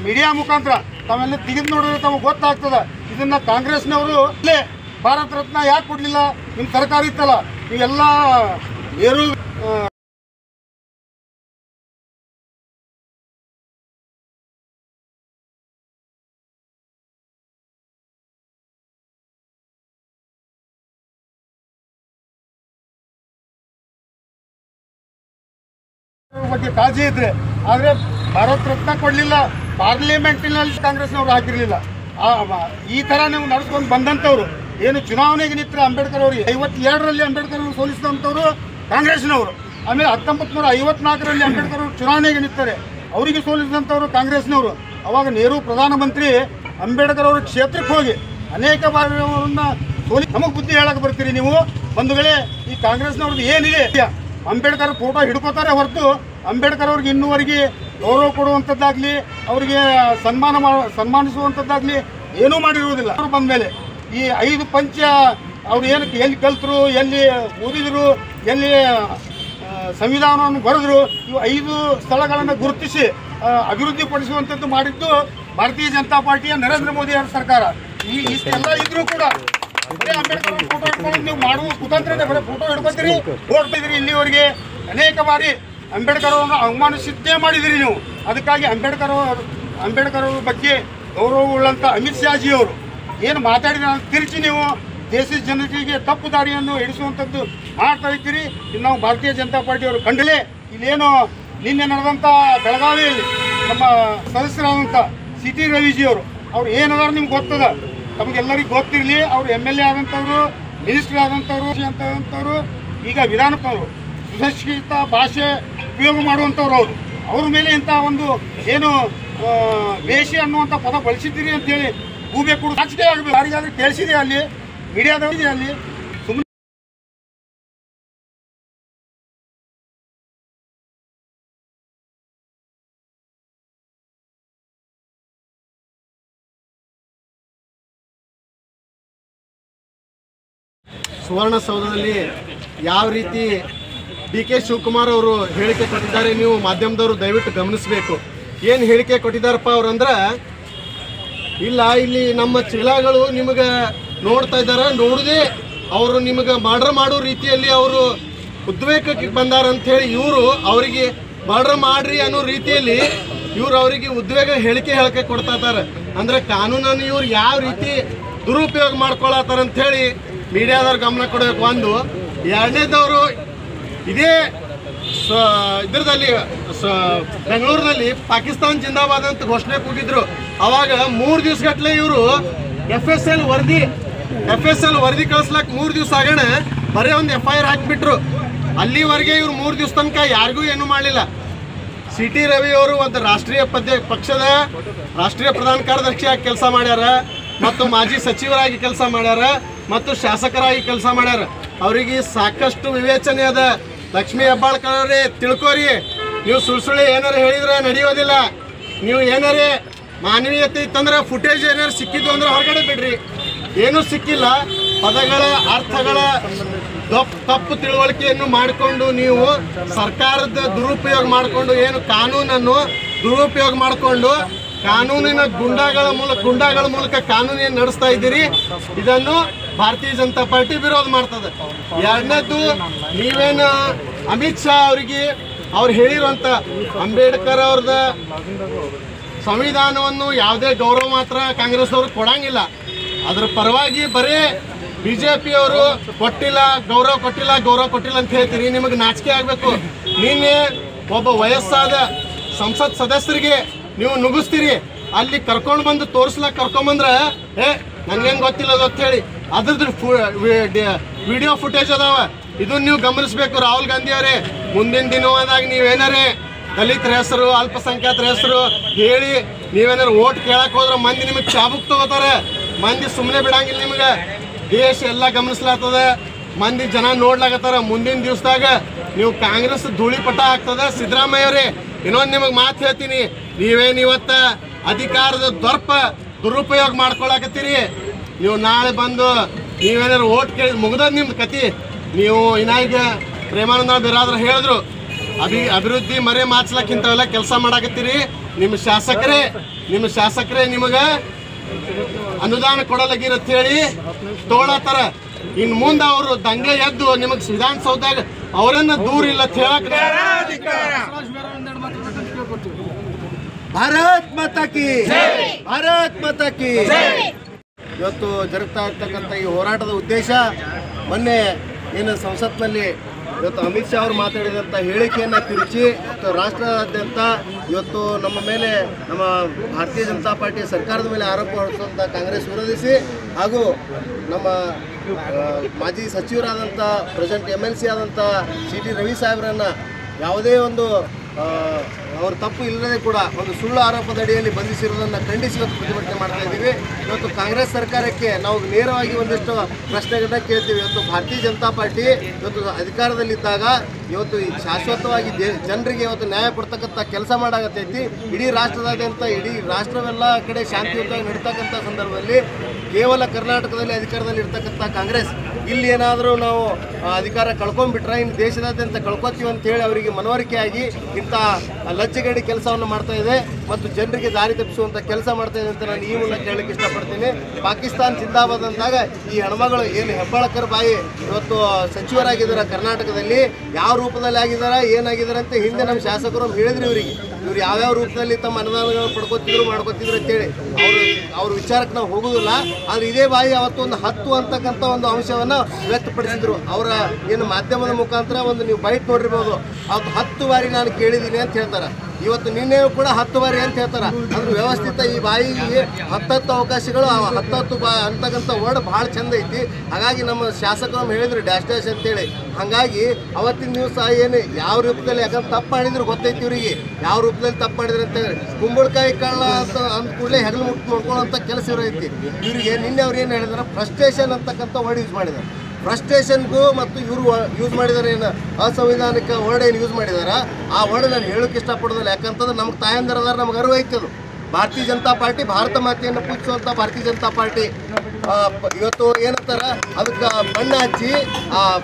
ಮೀಡಿಯಾ ಮುಖಾಂತರ ತಾವೆಲ್ಲ ತೆಗೆದು ನೋಡಿದ್ರೆ ತಮಗೆ ಗೊತ್ತಾಗ್ತದೆ. ಇದನ್ನು ಕಾಂಗ್ರೆಸ್ನವರು ಇಲ್ಲೇ ಭಾರತ ರತ್ನ ಯಾಕೆ ಕೊಡಲಿಲ್ಲ, ನಿಮ್ಮ ಸರ್ಕಾರ ಇತ್ತಲ್ಲ, ನೀವೆಲ್ಲ ನೆಹರು ಬಗ್ಗೆ ಕಾಳಜಿ ಇದ್ರೆ, ಆದರೆ ಭಾರತ ರತ್ನ ಕೊಡಲಿಲ್ಲ, ಪಾರ್ಲಿಮೆಂಟಿನಲ್ಲಿ ಕಾಂಗ್ರೆಸ್ನವರು ಹಾಕಿರಲಿಲ್ಲ. ಈ ಥರ ನೀವು ನಡೆಸ್ಕೊಂಡು ಬಂದಂಥವ್ರು ಏನು ಚುನಾವಣೆಗೆ ನಿಂತರ ಅಂಬೇಡ್ಕರ್ ಅವರಿಗೆ 52ರಲ್ಲಿ ಅಂಬೇಡ್ಕರ್ ಅವರು ಸೋಲಿಸಿದಂಥವ್ರು ಕಾಂಗ್ರೆಸ್ನವರು. ಆಮೇಲೆ 1954ರಲ್ಲಿ ಅಂಬೇಡ್ಕರ್ ಅವರು ಚುನಾವಣೆಗೆ ನಿಂತಾರೆ, ಅವರಿಗೆ ಸೋಲಿಸಿದಂಥವ್ರು ಕಾಂಗ್ರೆಸ್ನವರು. ಅವಾಗ ನೆಹರು ಪ್ರಧಾನಮಂತ್ರಿ ಅಂಬೇಡ್ಕರ್ ಅವ್ರ ಕ್ಷೇತ್ರಕ್ಕೆ ಹೋಗಿ ಅನೇಕ ಬಾರಿ ಅವರನ್ನ ಸೋಲಿ ನಮಗೆ ಬುದ್ಧಿ ಹೇಳಕ್ಕೆ ಬರ್ತೀರಿ ನೀವು ಬಂಧುಗಳೇ. ಈ ಕಾಂಗ್ರೆಸ್ನವ್ರದ್ದು ಏನಿದೆ, ಅಂಬೇಡ್ಕರ್ ಫೋಟೋ ಹಿಡ್ಕೋತಾರೆ ಹೊರತು ಅಂಬೇಡ್ಕರ್ ಅವ್ರಿಗೆ ಇನ್ನೂವರೆಗೆ ಗೌರವ ಕೊಡುವಂಥದ್ದಾಗಲಿ ಅವರಿಗೆ ಸನ್ಮಾನಿಸುವಂಥದ್ದಾಗಲಿ ಏನೂ ಮಾಡಿರುವುದಿಲ್ಲ. ಅವರು ಬಂದ ಮೇಲೆ ಈ 5 ಪಂಚ ಅವ್ರು ಏನಕ್ಕೆ ಎಲ್ಲಿ ಕಲ್ತರು, ಎಲ್ಲಿ ಓದಿದರು, ಎಲ್ಲಿ ಸಂವಿಧಾನವನ್ನು ಬರೆದ್ರು, ಇವು 5 ಸ್ಥಳಗಳನ್ನು ಗುರುತಿಸಿ ಅಭಿವೃದ್ಧಿಪಡಿಸುವಂಥದ್ದು ಮಾಡಿದ್ದು ಭಾರತೀಯ ಜನತಾ ಪಾರ್ಟಿಯ ನರೇಂದ್ರ ಮೋದಿ ಅವರ ಸರ್ಕಾರ. ಇಷ್ಟೆಲ್ಲ ಇದ್ರೂ ಕೂಡ ಬರೀ ಅಂಬೇಡ್ಕರ್ ಫೋಟೋ ಹಿಡ್ಕೊಂಡು ನೀವು ಮಾಡುವ ಕುತಂತ್ರನೇ, ಬರೀ ಫೋಟೋ ಹಿಡ್ಕೊತೀರಿ, ಓಡ್ತಿದ್ರಿ. ಇಲ್ಲಿವರೆಗೆ ಅನೇಕ ಬಾರಿ ಅಂಬೇಡ್ಕರ್ ಅವರನ್ನು ಅವಮಾನಿಸಿದ್ದೇ ಮಾಡಿದಿರಿ ನೀವು. ಅದಕ್ಕಾಗಿ ಅಂಬೇಡ್ಕರ್ ಅವ್ರ ಬಗ್ಗೆ ಗೌರವವುಳ್ಳಂಥ ಅಮಿತ್ ಶಾಜಿ ಅವರು ಏನು ಮಾತಾಡಿದ ತಿರುಚಿ ನೀವು ದೇಶದ ಜನತೆಗೆ ತಪ್ಪು ದಾರಿಯನ್ನು ಹಿಡಿಸುವಂಥದ್ದು ಮಾಡ್ತಾ ಇದ್ದೀರಿ. ಇನ್ನು ನಾವು ಭಾರತೀಯ ಜನತಾ ಪಾರ್ಟಿಯವರು ಕಂಡಲೇ ಇಲ್ಲೇನು ನಿನ್ನೆ ನಡೆದಂಥ ಬೆಳಗಾವಿಯಲ್ಲಿ ನಮ್ಮ ಸದಸ್ಯರಾದಂಥ ಸಿ ಟಿ ರವಿಜಿಯವರು ಅವ್ರು ಏನದಾರ ನಿಮ್ಗೆ ಗೊತ್ತದ, ತಮಗೆಲ್ಲರಿಗೂ ಗೊತ್ತಿರಲಿ. ಅವರು MLA ಆದಂಥವ್ರು, ಮಿನಿಸ್ಟರ್ ಆದಂಥವ್ರು ಅಂತಂಥವ್ರು, ಈಗ ವಿಧಾನಸಭೆಯವರು ಸುಶಿಕ್ಷಿತ ಭಾಷೆ ಉಪಯೋಗ ಮಾಡುವಂಥವ್ರು ಅವ್ರ ಮೇಲೆ ಇಂಥ ಒಂದು ಏನು ವೇಷಿ ಅನ್ನುವಂಥ ಪದ ಬಳಸಿದ್ದೀರಿ ಅಂತೇಳಿ ಗೂಬೆ ಕೂಡ ನಾಚಿಕೆ ಆಗಬೇಕು. ಯಾರಿಗಾದ್ರೂ ಕೇಳಿಸಿದೆ ಅಲ್ಲಿ ಮೀಡಿಯಾದವರಿಗೆ ಅಲ್ಲಿ ಸುಮ್ಮನೆ ಸುವರ್ಣಸೌಧದಲ್ಲಿ ಯಾವ ರೀತಿ ಡಿ ಕೆ ಶಿವಕುಮಾರ್ ಅವರು ಹೇಳಿಕೆ ಕೊಟ್ಟಿದ್ದಾರೆ. ನೀವು ಮಾಧ್ಯಮದವರು ದಯವಿಟ್ಟು ಗಮನಿಸಬೇಕು. ಏನು ಹೇಳಿಕೆ ಕೊಟ್ಟಿದ್ದಾರಪ್ಪ ಅವ್ರಂದ್ರೆ, ಇಲ್ಲ ಇಲ್ಲಿ ನಮ್ಮ ಚೀಲಗಳು ನಿಮಗೆ ನೋಡ್ತಾ ಇದ್ದಾರೆ, ನೋಡದೆ ಅವರು ನಿಮಗೆ ಮರ್ಡರ್ ಮಾಡೋ ರೀತಿಯಲ್ಲಿ ಅವರು ಉದ್ವೇಗಕ್ಕೆ ಬಂದಾರಂಥೇಳಿ ಇವರು ಅವರಿಗೆ ಮರ್ಡರ್ ಮಾಡ್ರಿ ಅನ್ನೋ ರೀತಿಯಲ್ಲಿ ಇವ್ರು ಅವರಿಗೆ ಉದ್ವೇಗ ಹೇಳಿಕೆ ಕೊಡ್ತಾ ಇದ್ದಾರೆ. ಅಂದರೆ ಕಾನೂನನ್ನು ಇವ್ರು ಯಾವ ರೀತಿ ದುರುಪಯೋಗ ಮಾಡ್ಕೊಳತ್ತಾರ ಅಂಥೇಳಿ ಮೀಡಿಯಾದವ್ರು ಗಮನ ಕೊಡಬೇಕು. ಒಂದು ಎರಡನೇದವರು ಇದೇ ಇದರದಲ್ಲಿ ಬೆಂಗಳೂರಿನಲ್ಲಿ ಪಾಕಿಸ್ತಾನ ಜಿಂದಾಬಾದ್ ಅಂತ ಘೋಷಣೆ ಕೂಗಿದ್ರು. ಅವಾಗ 3 ದಿವಸಗಟ್ಟಲೆ ಇವರು FSL ವರದಿ ಕಳಿಸ್ಲಾಕ 3 ದಿವಸ ಆಗೋಣ ಬರೀ ಒಂದು FIR ಹಾಕಿಬಿಟ್ರು. ಅಲ್ಲಿವರೆಗೆ ಇವರು 3 ದಿವಸ ತನಕ ಯಾರಿಗೂ ಏನೂ ಮಾಡಲಿಲ್ಲ. CT ರವಿ ಅವರು ಒಂದು ರಾಷ್ಟ್ರೀಯ ಪಕ್ಷದ ರಾಷ್ಟ್ರೀಯ ಪ್ರಧಾನ ಕಾರ್ಯದರ್ಶಿಯಾಗಿ ಕೆಲಸ ಮಾಡ್ಯಾರ, ಮತ್ತು ಮಾಜಿ ಸಚಿವರಾಗಿ ಕೆಲಸ ಮಾಡ್ಯಾರ, ಮತ್ತು ಶಾಸಕರಾಗಿ ಕೆಲಸ ಮಾಡ್ಯಾರ. ಅವರಿಗೆ ಸಾಕಷ್ಟು ವಿವೇಚನೆ ಅದ. ಲಕ್ಷ್ಮೀ ಹೆಬ್ಬಾಳ್ಕರ್ ಅವರೇ ತಿಳ್ಕೋರಿ, ನೀವು ಸುಳ್ಳು ಏನಾರು ಹೇಳಿದ್ರೆ ನಡೆಯೋದಿಲ್ಲ. ನೀವು ಏನಾರೇ ಮಾನವೀಯತೆ ಇತ್ತಂದ್ರೆ ಫುಟೇಜ್ ಏನಾರು ಸಿಕ್ಕಿದ್ದು ಅಂದ್ರೆ ಹೊರಗಡೆ ಬಿಡ್ರಿ. ಏನೂ ಸಿಕ್ಕಿಲ್ಲ. ಪದಗಳ ಅರ್ಥಗಳ ತಪ್ಪು ತಿಳುವಳಿಕೆಯನ್ನು ಮಾಡಿಕೊಂಡು ನೀವು ಸರ್ಕಾರದ ದುರುಪಯೋಗ ಮಾಡಿಕೊಂಡು, ಏನು ಕಾನೂನನ್ನು ದುರುಪಯೋಗ ಮಾಡಿಕೊಂಡು ಕಾನೂನಿನ ಗುಂಡಾಗಳ ಮೂಲಕ ಕಾನೂನೇನು ನಡೆಸ್ತಾ ಇದ್ದೀರಿ, ಇದನ್ನು ಭಾರತೀಯ ಜನತಾ ಪಾರ್ಟಿ ವಿರೋಧ ಮಾಡ್ತದೆ. ಎರಡನೇದು, ನೀವೇನು ಅಮಿತ್ ಶಾ ಅವರಿಗೆ ಅವ್ರು ಹೇಳಿರುವಂಥ ಅಂಬೇಡ್ಕರ್ ಅವ್ರದ ಸಂವಿಧಾನವನ್ನು ಯಾವುದೇ ಗೌರವ ಮಾತ್ರ ಕಾಂಗ್ರೆಸ್ ಅವರು ಕೊಡಂಗಿಲ್ಲ. ಅದ್ರ ಪರವಾಗಿ ಬರೀ BJP ಅವರು ಗೌರವ ಕೊಟ್ಟಿಲ್ಲ ಅಂತ ಹೇಳ್ತೀರಿ. ನಿಮಗೆ ನಾಚಿಕೆ ಆಗಬೇಕು. ನಿನ್ನೆ ಒಬ್ಬ ವಯಸ್ಸಾದ ಸಂಸತ್ ಸದಸ್ಯರಿಗೆ ನೀವು ನುಗ್ಗಿಸ್ತೀರಿ, ಅಲ್ಲಿ ಕರ್ಕೊಂಡು ಬಂದು ಕರ್ಕೊಂಬಂದ್ರೆ ನನಗೇನು ಗೊತ್ತಿಲ್ಲ ಅಂತ ಹೇಳಿ ಅದ್ರದ್ದು ವಿಡಿಯೋ ಫುಟೇಜ್ ಅದಾವ. ಇದನ್ನು ನೀವು ಗಮನಿಸಬೇಕು. ರಾಹುಲ್ ಗಾಂಧಿ ಅವರೇ, ಮುಂದಿನ ದಿನವಾದಾಗ ನೀವೇನಾರೇ ದಲಿತರ ಹೆಸರು, ಅಲ್ಪಸಂಖ್ಯಾತರ ಹೆಸರು ಹೇಳಿ ನೀವೇನಾರು ಓಟ್ ಕೇಳಕ್ಕೆ ಹೋದ್ರೆ ಮಂದಿ ನಿಮಗೆ ಚಾಬುಕ್ ತಗೋತಾರೆ. ಮಂದಿ ಸುಮ್ಮನೆ ಬಿಡಂಗಿಲ್ಲ. ನಿಮಗೆ ದೇಶ ಎಲ್ಲ ಗಮನಿಸ್ಲಾಗ್ತದ, ಮಂದಿ ಜನ ನೋಡ್ಲಾಗತ್ತಾರ. ಮುಂದಿನ ದಿವಸದಾಗ ನೀವು ಕಾಂಗ್ರೆಸ್ ಧೂಳಿಪಟ ಆಗ್ತದೆ. ಸಿದ್ದರಾಮಯ್ಯ ಅವರೇ, ಇನ್ನೊಂದು ನಿಮಗೆ ಮಾತು ಹೇಳ್ತೀನಿ, ನೀವೇನಿವತ್ತು ಅಧಿಕಾರದ ದುರುಪಯೋಗ ಮಾಡ್ಕೊಳಕತ್ತೀರಿ. ನೀವು ನಾಳೆ ಬಂದು ನೀವೇನಾರು ಓಟ್ ಕೇಳಿ ಮುಗ್ದದ ನಿಮ್ದು ಕತಿ. ನೀವು ಇನ್ನಾಗ ಪ್ರೇಮಾನಂದ ಬಿರಾದ್ರ ಹೇಳಿದ್ರು, ಅಭಿವೃದ್ಧಿ ಮರೆ ಮಾಚ್ಲಕ್ಕಿಂತವೆಲ್ಲ ಕೆಲಸ ಮಾಡಾಕತ್ತೀರಿ. ನಿಮ್ಮ ಶಾಸಕರೇ ನಿಮಗೆ ಅನುದಾನ ಕೊಡಲಾಗಿರತ್ತ ಹೇಳಿ ತಗೊಳತ್ತಾರ. ಇನ್ನು ಮುಂದೆ ಅವರು ದಂಗೆ ಎದ್ದು ನಿಮಗೆ ವಿಧಾನಸೌಧದಾಗ ಅವರನ್ನ ದೂರ ಇಲ್ಲ ಅಂತ ಹೇಳಕ್. ಭಾರತ್ ಮಾತಾ ಕಿ ಇವತ್ತು ಜರುಗ್ತಾ ಇರ್ತಕ್ಕಂಥ ಈ ಹೋರಾಟದ ಉದ್ದೇಶ, ಮೊನ್ನೆ ಏನು ಸಂಸತ್ನಲ್ಲಿ ಇವತ್ತು ಅಮಿತ್ ಶಾ ಅವರು ಮಾತಾಡಿದಂಥ ಹೇಳಿಕೆಯನ್ನು ತಿರುಚಿ ರಾಷ್ಟ್ರಾದ್ಯಂತ ಇವತ್ತು ನಮ್ಮ ಮೇಲೆ, ನಮ್ಮ ಭಾರತೀಯ ಜನತಾ ಪಾರ್ಟಿ ಸರ್ಕಾರದ ಮೇಲೆ ಆರೋಪ ಹೊರಿಸುವಂಥ ಕಾಂಗ್ರೆಸ್ ವಿರೋಧಿಸಿ, ಹಾಗೂ ನಮ್ಮ ಮಾಜಿ ಸಚಿವರಾದಂಥ ಪ್ರೆಸಿಡೆಂಟ್ MLC ಆದಂಥ CT ರವಿ ಸಾಹೇಬರನ್ನು ಯಾವುದೇ ಒಂದು ಅವ್ರ ತಪ್ಪು ಇಲ್ಲದೆ ಕೂಡ ಒಂದು ಸುಳ್ಳು ಆರೋಪದ ಅಡಿಯಲ್ಲಿ ಬಂಧಿಸಿರುವುದನ್ನು ಖಂಡಿಸಿ ಇವತ್ತು ಪ್ರತಿಭಟನೆ ಮಾಡ್ತಾ ಇದ್ದೀವಿ. ಇವತ್ತು ಕಾಂಗ್ರೆಸ್ ಸರ್ಕಾರಕ್ಕೆ ನಾವು ನೇರವಾಗಿ ಒಂದಿಷ್ಟು ಪ್ರಶ್ನೆಗಳನ್ನ ಕೇಳ್ತೀವಿ. ಇವತ್ತು ಭಾರತೀಯ ಜನತಾ ಪಾರ್ಟಿ ಇವತ್ತು ಅಧಿಕಾರದಲ್ಲಿದ್ದಾಗ ಇವತ್ತು ಶಾಶ್ವತವಾಗಿ ಜನರಿಗೆ ಇವತ್ತು ನ್ಯಾಯ ಕೊಡ್ತಕ್ಕಂಥ ಕೆಲಸ ಮಾಡಾಕತ್ತೈತಿ. ಇಡೀ ರಾಷ್ಟ್ರದಾದ್ಯಂತ ಇಡೀ ರಾಷ್ಟ್ರವೆಲ್ಲ ಕಡೆ ಶಾಂತಿಯುತವಾಗಿ ನಡೀತಕ್ಕಂಥ ಸಂದರ್ಭದಲ್ಲಿ ಕೇವಲ ಕರ್ನಾಟಕದಲ್ಲಿ ಅಧಿಕಾರದಲ್ಲಿ ಇರ್ತಕ್ಕಂಥ ಕಾಂಗ್ರೆಸ್ ಇಲ್ಲಿ ಏನಾದರೂ ನಾವು ಅಧಿಕಾರ ಕಳ್ಕೊಂಡ್ಬಿಟ್ರೆ ಇನ್ನು ದೇಶದಾದ್ಯಂತ ಕಳ್ಕೊತೀವಿ ಅಂತೇಳಿ ಅವರಿಗೆ ಮನವರಿಕೆ ಆಗಿ ಇಂಥ ಲಜ್ಜೆಗೇಡಿ ಕೆಲಸವನ್ನು ಮಾಡ್ತಾ ಇದೆ ಮತ್ತು ಜನರಿಗೆ ದಾರಿ ತಪ್ಪಿಸುವಂಥ ಕೆಲಸ ಮಾಡ್ತಾ ಇದೆ ಅಂತ ನಾನು ಈ ಮೂಲಕ ಹೇಳಲಿಕ್ಕೆ ಇಷ್ಟಪಡ್ತೀನಿ. ಪಾಕಿಸ್ತಾನ ಜಿಂದಾಬಾದ್ ಅಂದಾಗ ಈ ಹೆಣ್ಮಗಳು ಏನು ಹೆಬ್ಬಾಳ್ಕರ್ ಬಾಯಿ ಇವತ್ತು ಸಚಿವರಾಗಿದ್ದಾರೆ ಕರ್ನಾಟಕದಲ್ಲಿ, ಯಾವ ರೂಪದಲ್ಲಿ ಆಗಿದ್ದಾರೆ ಏನಾಗಿದ್ದಾರೆ ಅಂತ ಹಿಂದೆ ನಮ್ಮ ಶಾಸಕರು ಹೇಳಿದ್ರು ಇವರಿಗೆ. ಇವ್ರು ಯಾವ್ಯಾವ ರೂಪದಲ್ಲಿ ತಮ್ಮ ಅನುದಾನಗಳನ್ನು ಮಾಡ್ಕೋತಿದ್ರು ಅಂತೇಳಿ ಅವ್ರ ವಿಚಾರಕ್ಕೆ ನಾವು ಹೋಗೋದಿಲ್ಲ. ಆದರೆ ಇದೇ ಬಾಯಿ ಅವತ್ತು ಒಂದು 10 ಅಂತಕ್ಕಂಥ ಒಂದು ಅಂಶವನ್ನು ವ್ಯಕ್ತಪಡಿಸಿದ್ರು. ಅವರ ಏನು ಮಾಧ್ಯಮದ ಮುಖಾಂತರ ಒಂದು ನೀವು ಬೈಟ್ ನೋಡಿರ್ಬೋದು, ಅವತ್ತು 10 ಬಾರಿ ನಾನು ಕೇಳಿದ್ದೀನಿ ಅಂತ ಹೇಳ್ತಾರೆ. ಇವತ್ತು ನಿನ್ನೆಯೂ ಕೂಡ 10 ಬಾರಿ ಅಂತ ಹೇಳ್ತಾರೆ. ಅಂದ್ರೆ ವ್ಯವಸ್ಥಿತ ಈ ಬಾಯಿಗೆ 10 ಅವಕಾಶಗಳು, 10 ಅಂತಕ್ಕಂಥ ವರ್ಡ್ ಭಾಳ ಚಂದ ಐತಿ. ಹಾಗಾಗಿ ನಮ್ಮ ಶಾಸಕರು ಹೇಳಿದ್ರು ಡ್ಯಾಶ್ ಅಂತೇಳಿ. ಹಾಗಾಗಿ ಅವತ್ತಿನ ದಿವಸ ಏನು ಯಾವ ರೂಪದಲ್ಲಿ, ಯಾಕಂದ್ರೆ ತಪ್ಪು ಮಾಡಿದ್ರು ಗೊತ್ತೈತಿ ಇವರಿಗೆ ಯಾವ ರೂಪದಲ್ಲಿ ತಪ್ಪು ಮಾಡಿದ್ರು ಅಂತೇಳಿ. ಕುಂಬಳಕಾಯಿ ಕಳ್ಳ ಅಂತ ಅಂದ ಕೂಡಲೇ ಹೆಗಲು ಮುಟ್ಟು ನೋಡ್ಕೊಳ್ಳೋಂಥ ಕೆಲಸ ಇರೈತಿ ಇವರಿಗೆ. ನಿನ್ನೆ ಅವ್ರು ಏನು ಹೇಳಿದಾರೆ, ಫ್ರಸ್ಟ್ರೇಷನ್ ಅಂತಕ್ಕಂಥ ವರ್ಡ್ ಯೂಸ್ ಮಾಡಿದ್ದಾರೆ. ಫ್ರಸ್ಟ್ರೇಷನ್ಗೂ ಮತ್ತು ಇವರು ಯೂಸ್ ಮಾಡಿದ್ದಾರೆ ಏನು ಅಸಂವಿಧಾನಿಕ ವರ್ಡ್ ಏನು ಯೂಸ್ ಮಾಡಿದ್ದಾರೆ, ಆ ವರ್ಡ್ ನಾನು ಹೇಳೋಕ್ಕೆ ಇಷ್ಟಪಡೋದಿಲ್ಲ. ಯಾಕಂತಂದ್ರೆ ನಮ್ಗೆ ತಾಯಂದಿರದಾರ ನಮ್ಗೆ ಅರಿವು ಐತದು. ಭಾರತೀಯ ಜನತಾ ಪಾರ್ಟಿ ಭಾರತ ಮಾತೆಯನ್ನು ಪೂಜಿಸುವಂಥ ಭಾರತೀಯ ಜನತಾ ಪಾರ್ಟಿ ಇವತ್ತು ಏನಂತಾರ ಅದಕ್ಕೆ ಬಣ್ಣ ಹಚ್ಚಿ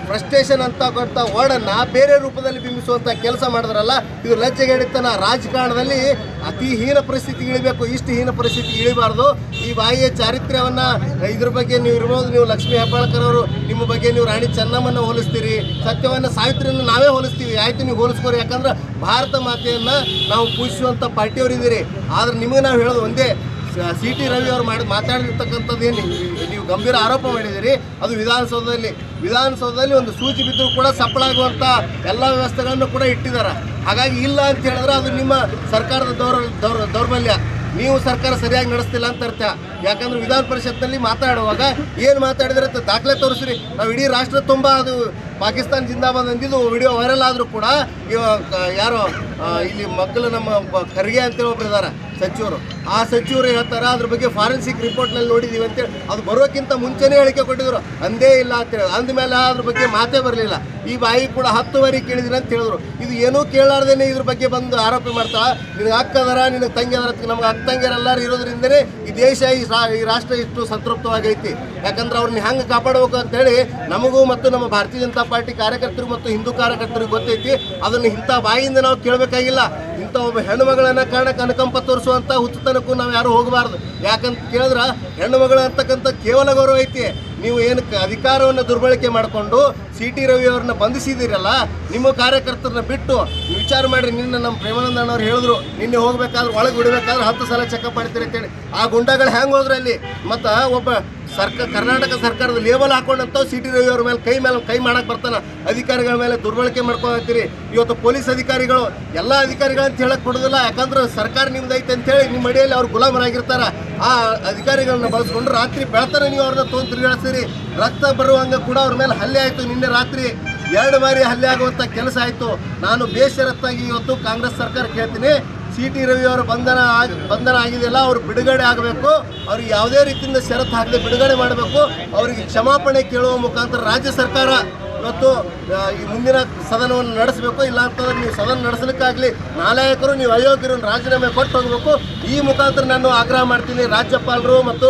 ಫ್ರಸ್ಟ್ರೇಷನ್ ಅಂತ ಕೊಟ್ಟ ವರ್ಡನ್ನು ಬೇರೆ ರೂಪದಲ್ಲಿ ಬಿಂಬಿಸುವಂಥ ಕೆಲಸ ಮಾಡಿದ್ರಲ್ಲ, ಇದು ಲಜ್ಜೆಗೆಡಿತನ. ರಾಜಕಾರಣದಲ್ಲಿ ಅತಿ ಹೀನ ಪರಿಸ್ಥಿತಿ ಇಳಿಬೇಕು, ಇಷ್ಟು ಹೀನ ಪರಿಸ್ಥಿತಿ ಇಳಿಬಾರ್ದು. ಈ ಬಾಯಿಯ ಚಾರಿತ್ರ್ಯವನ್ನು ಇದ್ರ ಬಗ್ಗೆ ನೀವು ಇರ್ಬೋದು. ನೀವು ಲಕ್ಷ್ಮೀ ಹೆಬ್ಬಾಳ್ಕರ್ ಅವರು, ನಿಮ್ಮ ಬಗ್ಗೆ ನೀವು ರಾಣಿ ಚೆನ್ನಮ್ಮನ ಹೋಲಿಸ್ತೀರಿ, ಸತ್ಯವನ್ನು ಸಾವಿತ್ರಿಯನ್ನು ನಾವೇ ಹೋಲಿಸ್ತೀವಿ. ಆಯ್ತು, ನೀವು ಹೋಲಿಸ್ಕೋರಿ, ಯಾಕಂದ್ರೆ ಭಾರತ ಮಾತೆಯನ್ನು ನಾವು ಪೂಜಿಸುವಂಥ ಪಾರ್ಟಿಯವರಿದ್ದೀರಿ. ಆದ್ರೆ ನಿಮಗೆ ನಾವು ಹೇಳೋದು ಒಂದೇ, ಸಿ.ಟಿ. ರವಿ ಅವರು ಮಾತಾಡಿರ್ತಕ್ಕಂಥದ್ದು ಏನು ನೀವು ಗಂಭೀರ ಆರೋಪ ಮಾಡಿದ್ದೀರಿ, ಅದು ವಿಧಾನಸೌಧದಲ್ಲಿ ಒಂದು ಸೂಚಿ ಬಿದ್ದರೂ ಕೂಡ ಸಫಲಾಗುವಂಥ ಎಲ್ಲ ವ್ಯವಸ್ಥೆಗಳನ್ನು ಕೂಡ ಇಟ್ಟಿದ್ದಾರೆ. ಹಾಗಾಗಿ ಇಲ್ಲ ಅಂತ ಹೇಳಿದ್ರೆ ಅದು ನಿಮ್ಮ ಸರ್ಕಾರದ ದೌರ್ಬಲ್ಯ. ನೀವು ಸರ್ಕಾರ ಸರಿಯಾಗಿ ನಡೆಸ್ತಿಲ್ಲ ಅಂತ ಅರ್ಥ. ಯಾಕಂದ್ರೆ ವಿಧಾನ ಪರಿಷತ್ನಲ್ಲಿ ಮಾತಾಡುವಾಗ ಏನು ಮಾತಾಡಿದ್ರೆ ದಾಖಲೆ ತೋರಿಸ್ರಿ. ನಾವು ಇಡೀ ರಾಷ್ಟ್ರ ತುಂಬ ಅದು ಪಾಕಿಸ್ತಾನ ಜಿಂದಾಬಾದ್ ಅಂದಿದ್ದು ವಿಡಿಯೋ ವೈರಲ್ ಆದರೂ ಕೂಡ ಯಾರೋ ಇಲ್ಲಿ ಮಕ್ಕಳು ನಮ್ಮ ಖರ್ಗೆ ಅಂತೇಳಿ ಒಬ್ರು ಇದ್ದಾರೆ ಸಚಿವರು, ಆ ಸಚಿವರು ಹೇಳ್ತಾರೆ ಅದ್ರ ಬಗ್ಗೆ ಫಾರೆನ್ಸಿಕ್ ರಿಪೋರ್ಟ್ನಲ್ಲಿ ನೋಡಿದ್ದೀವಿ ಅಂತೇಳಿ. ಅದು ಬರೋಕ್ಕಿಂತ ಮುಂಚೆನೇ ಹೇಳಿಕೆ ಕೊಟ್ಟಿದ್ರು, ಅಂದೇ ಇಲ್ಲ ಅಂತೇಳಿ. ಅಂದಮೇಲೆ ಅದ್ರ ಬಗ್ಗೆ ಮಾತೇ ಬರಲಿಲ್ಲ. ಈ ಬಾಯಿ ಕೂಡ 10 ಬಾರಿ ಕೇಳಿದಿರಿ ಅಂತ ಹೇಳಿದ್ರು. ಇದು ಏನೂ ಕೇಳಾರ್ದೇನೆ ಇದ್ರ ಬಗ್ಗೆ ಬಂದು ಆರೋಪ ಮಾಡ್ತಾ, ನಿನಗೆ ಅಕ್ಕದರ, ನಿನಗೆ ತಂಗಿ ಅದರ, ನಮ್ಗೆ ಅಕ್ಕ ತಂಗಿಯರೆಲ್ಲರೂ ಇರೋದ್ರಿಂದನೇ ಈ ದೇಶ ಈ ರಾಷ್ಟ್ರ ಇಷ್ಟು ಸಂತೃಪ್ತವಾಗೈತಿ. ಯಾಕಂದ್ರೆ ಅವ್ರನ್ನ ಹೆಂಗೆ ಕಾಪಾಡಬೇಕು ಅಂತೇಳಿ ನಮಗೂ ಮತ್ತು ನಮ್ಮ ಭಾರತೀಯ ಜನತಾ ಪಾರ್ಟಿ ಕಾರ್ಯಕರ್ತರು ಮತ್ತು ಹಿಂದೂ ಕಾರ್ಯಕರ್ತರಿಗೆ ಗೊತ್ತೈತಿ. ಅದನ್ನು ಇಂಥ ಬಾಯಿಯಿಂದ ನಾವು ಕೇಳಬೇಕಾಗಿಲ್ಲ. ಇಂಥ ಒಬ್ಬ ಹೆಣ್ಣು ಮಗಳನ್ನ ಕಾರಣಕ್ಕೆ ಅನುಕಂಪ ತೋರಿಸುವಂಥ ಹುಚ್ಚುತನಕ್ಕೂ ನಾವು ಯಾರು ಹೋಗಬಾರ್ದು. ಯಾಕಂತ ಕೇಳಿದ್ರೆ ಹೆಣ್ಣು ಮಗಳು ಅಂತಕ್ಕಂಥ ಕೇವಲ ಗೌರವ ಐತಿ. ನೀವು ಏನಕ್ಕೆ ಅಧಿಕಾರವನ್ನು ದುರ್ಬಳಕೆ ಮಾಡಿಕೊಂಡು ಸಿ.ಟಿ. ರವಿ ಅವ್ರನ್ನ ಬಂಧಿಸಿದ್ದೀರಲ್ಲ, ನಿಮ್ಮ ಕಾರ್ಯಕರ್ತರನ್ನ ಬಿಟ್ಟು ವಿಚಾರ ಮಾಡಿರಿ. ನಿನ್ನೆ ನಮ್ಮ ಪ್ರೇಮಾನಂದ ಅಣ್ಣವ್ರು ಹೇಳಿದ್ರು, ನಿನ್ನೆ ಹೋಗ್ಬೇಕಾದ್ರೆ ಒಳಗೆ ಬಿಡಬೇಕಾದ್ರೆ 10 ಸಲ ಚೆಕಪ್ ಮಾಡ್ತೀರಿ ಅಂತೇಳಿ. ಆ ಗುಂಡಾಗಳು ಹೆಂಗೆ ಹೋದ್ರು ಅಲ್ಲಿ? ಮತ್ತು ಒಬ್ಬ ಕರ್ನಾಟಕ ಸರ್ಕಾರದ ಲೇಬಲ್ ಹಾಕೊಂಡಂತ ಸಿ.ಟಿ. ರವಿ ಅವ್ರ ಮೇಲೆ ಕೈ ಮಾಡಕ್ಕೆ ಬರ್ತಾನೆ. ಅಧಿಕಾರಿಗಳ ಮೇಲೆ ದುರ್ಬಳಕೆ ಮಾಡ್ಕೊಳ್ತೀರಿ. ಇವತ್ತು ಪೊಲೀಸ್ ಅಧಿಕಾರಿಗಳು ಎಲ್ಲ ಅಧಿಕಾರಿಗಳಂತ ಹೇಳಕ್ ಕೊಡೋದಿಲ್ಲ, ಯಾಕಂದ್ರೆ ಸರ್ಕಾರ ನಿಮ್ದು ಐತೆ ಅಂತೇಳಿ ನಿಮ್ಮ ಅಡಿಯಲ್ಲಿ ಅವ್ರು ಗುಲಾಮರಾಗಿರ್ತಾರ. ಆ ಅಧಿಕಾರಿಗಳನ್ನ ಬಳಸ್ಕೊಂಡು ರಾತ್ರಿ ಬೆಳತಾನೆ ನೀವು ಅವ್ರನ್ನ ತೊಗೊಂಡು ತಿರುಗಾಡ್ತೀರಿ. ರಕ್ತ ಬರುವಂಗೆ ಕೂಡ ಅವ್ರ ಮೇಲೆ ಹಲ್ಲೆ ಆಯಿತು. ನಿನ್ನೆ ರಾತ್ರಿ 2 ಬಾರಿ ಹಲ್ಲೆ ಆಗುವಂಥ ಕೆಲಸ ಆಯಿತು. ನಾನು ಬೇಷರತ್ತಾಗಿ ಇವತ್ತು ಕಾಂಗ್ರೆಸ್ ಸರ್ಕಾರ ಕೇಳ್ತೀನಿ, ಸಿ.ಟಿ. ರವಿ ಅವರ ಬಂಧನ ಆಗಿದೆಯಲ್ಲ, ಅವರು ಬಿಡುಗಡೆ ಆಗಬೇಕು. ಅವ್ರಿಗೆ ಯಾವುದೇ ರೀತಿಯಿಂದ ಷರತ್ತು ಹಾಕದೆ ಬಿಡುಗಡೆ ಮಾಡಬೇಕು. ಅವರಿಗೆ ಕ್ಷಮಾಪಣೆ ಕೇಳುವ ಮುಖಾಂತರ ರಾಜ್ಯ ಸರ್ಕಾರ ಇವತ್ತು ಈ ಮುಂದಿನ ಸದನವನ್ನು ನಡೆಸಬೇಕು. ಇಲ್ಲ ಅಂತಂದ್ರೆ ನೀವು ಸದನ ನಡೆಸಲಿಕ್ಕಾಗಲಿ ನಾಲಾಯಕರು, ನೀವು ಅಯೋಗ್ಯರು ರಾಜೀನಾಮೆ ಕೊಟ್ಟು ಹೋಗಬೇಕು. ಈ ಮುಖಾಂತರ ನಾನು ಆಗ್ರಹ ಮಾಡ್ತೀನಿ. ರಾಜ್ಯಪಾಲರು ಮತ್ತು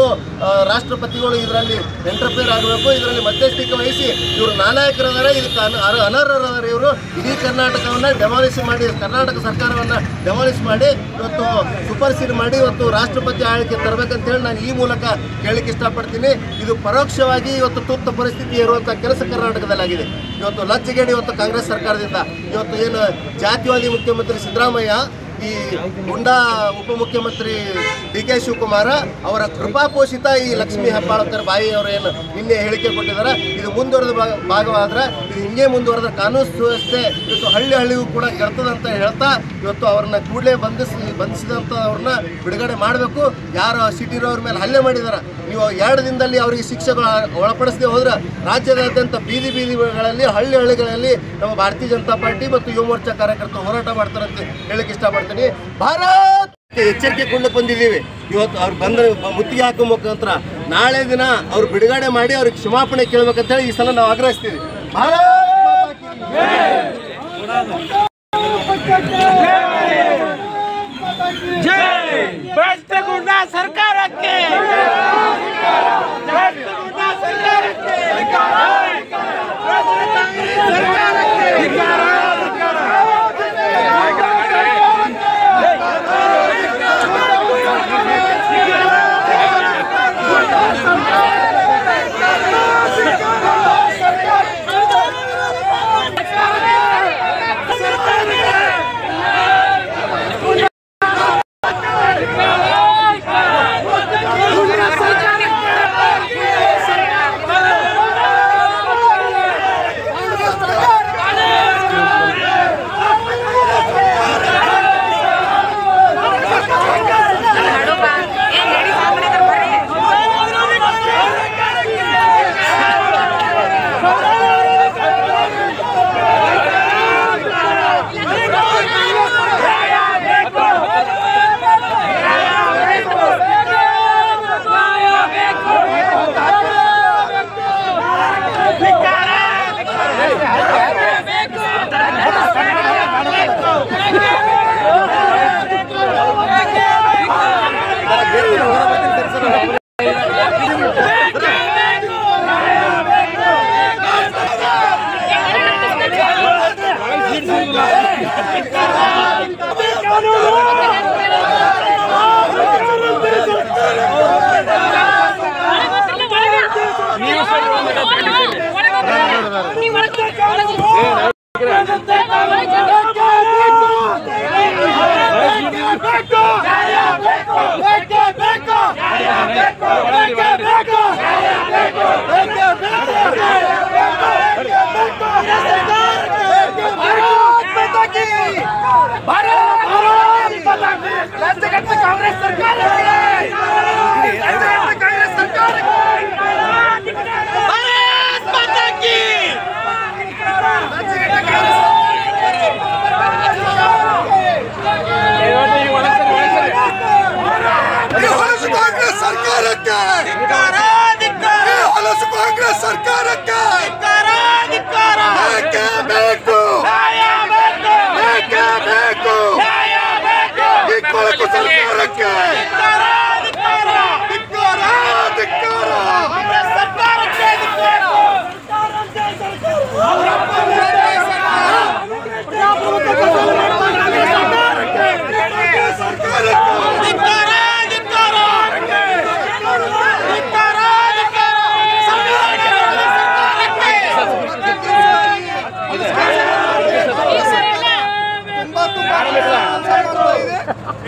ರಾಷ್ಟ್ರಪತಿಗಳು ಇದರಲ್ಲಿ ಎಂಟರ್ಫಿಯರ್ ಆಗಬೇಕು. ಇದರಲ್ಲಿ ಮಧ್ಯಸ್ಥಿಕೆ ವಹಿಸಿ ಇವರು ನಾಲಾಯಕರದಾರೆ, ಇದಕ್ಕೆ ಅನರ್ಹರಾದರೆ ಇವರು ಇಡೀ ಕರ್ನಾಟಕವನ್ನು ಡೆಮಾಲಿಷ್ ಮಾಡಿ, ಕರ್ನಾಟಕ ಸರ್ಕಾರವನ್ನು ಡೆಮಾಲಿಷ್ ಮಾಡಿ ಇವತ್ತು ಸುಪರ್ಸೀಡ್ ಮಾಡಿ ಇವತ್ತು ರಾಷ್ಟ್ರಪತಿ ಆಳ್ವಿಕೆ ತರಬೇಕಂತೇಳಿ ನಾನು ಈ ಮೂಲಕ ಕೇಳಲಿಕ್ಕೆ ಇಷ್ಟಪಡ್ತೀನಿ. ಇದು ಪರೋಕ್ಷವಾಗಿ ಇವತ್ತು ತುರ್ತು ಪರಿಸ್ಥಿತಿ ಇರುವಂಥ ಕೆಲಸ ಕರ್ನಾಟಕದಲ್ಲಾಗಿದೆ. ಇವತ್ತು ಲಜ್ಜೆಗೇಡಿ ಇವತ್ತು ಕಾಂಗ್ರೆಸ್ ಸರ್ಕಾರದಿಂದ ಇವತ್ತು ಏನು ಜಾತಿವಾದಿ ಮುಖ್ಯಮಂತ್ರಿ ಸಿದ್ದರಾಮಯ್ಯ, ಈ ಗುಂಡಾ ಉಪಮುಖ್ಯಮಂತ್ರಿ ಡಿ.ಕೆ. ಶಿವಕುಮಾರ ಅವರ ಕೃಪಾಪೋಷಿತ ಈ ಲಕ್ಷ್ಮೀ ಹೆಬ್ಬಾಳ್ಕರ್ ಬಾಯಿ ಅವರು ಏನು ನಿನ್ನೆ ಹೇಳಿಕೆ ಕೊಟ್ಟಿದ್ದಾರೆ, ಇದು ಮುಂದುವರೆದ ಭಾಗವಾದ್ರೆ ಇದು ಹಿಂಗೆ ಮುಂದುವರೆದ ಕಾನೂನು ಸುವ್ಯವಸ್ಥೆ ಇವತ್ತು ಹಳ್ಳಿಗೂ ಕೂಡ ಕೆಡ್ತದಂತ ಹೇಳ್ತಾ ಇವತ್ತು ಅವ್ರನ್ನ ಕೂಡಲೇ ಬಂಧಿಸಿದಂಥ ಅವ್ರನ್ನ ಬಿಡುಗಡೆ ಮಾಡಬೇಕು. ಯಾರು ಸಿ.ಟಿ. ರವಿ ಅವ್ರ ಮೇಲೆ ಹಲ್ಲೆ ಮಾಡಿದಾರೆ, ನೀವು 2 ದಿನದಲ್ಲಿ ಅವರಿಗೆ ಶಿಕ್ಷೆಗಳು ಒಳಪಡಿಸದೆ ಹೋದ್ರೆ ರಾಜ್ಯದಾದ್ಯಂತ ಬೀದಿಗಳಲ್ಲಿ ಹಳ್ಳಿಗಳಲ್ಲಿ ನಮ್ಮ ಭಾರತೀಯ ಜನತಾ ಪಾರ್ಟಿ ಮತ್ತು ಯುವ ಮೋರ್ಚಾ ಕಾರ್ಯಕರ್ತರು ಹೋರಾಟ ಮಾಡ್ತಾರಂತ ಹೇಳಕ್ಕೆ ಇಷ್ಟಪಡ್ತೀನಿ. ಭಾರತ್ ಎಚ್ಚರಿಕೆ ಕೊಂಡು ಬಂದಿದ್ದೀವಿ. ಇವತ್ತು ಅವ್ರು ಮುತ್ತಿಗೆ ಹಾಕೋ ಮುಖಾಂತರ ನಾಳೆ ದಿನ ಅವ್ರು ಬಿಡುಗಡೆ ಮಾಡಿ ಅವ್ರಿಗೆ ಕ್ಷಮಾಪಣೆ ಕೇಳಬೇಕಂತೇಳಿ ಈ ಸಲ ನಾವು ಆಗ್ರಹಿಸ್ತೀವಿ. ಸರ್ಕಾರಕ್ಕೆ सरकार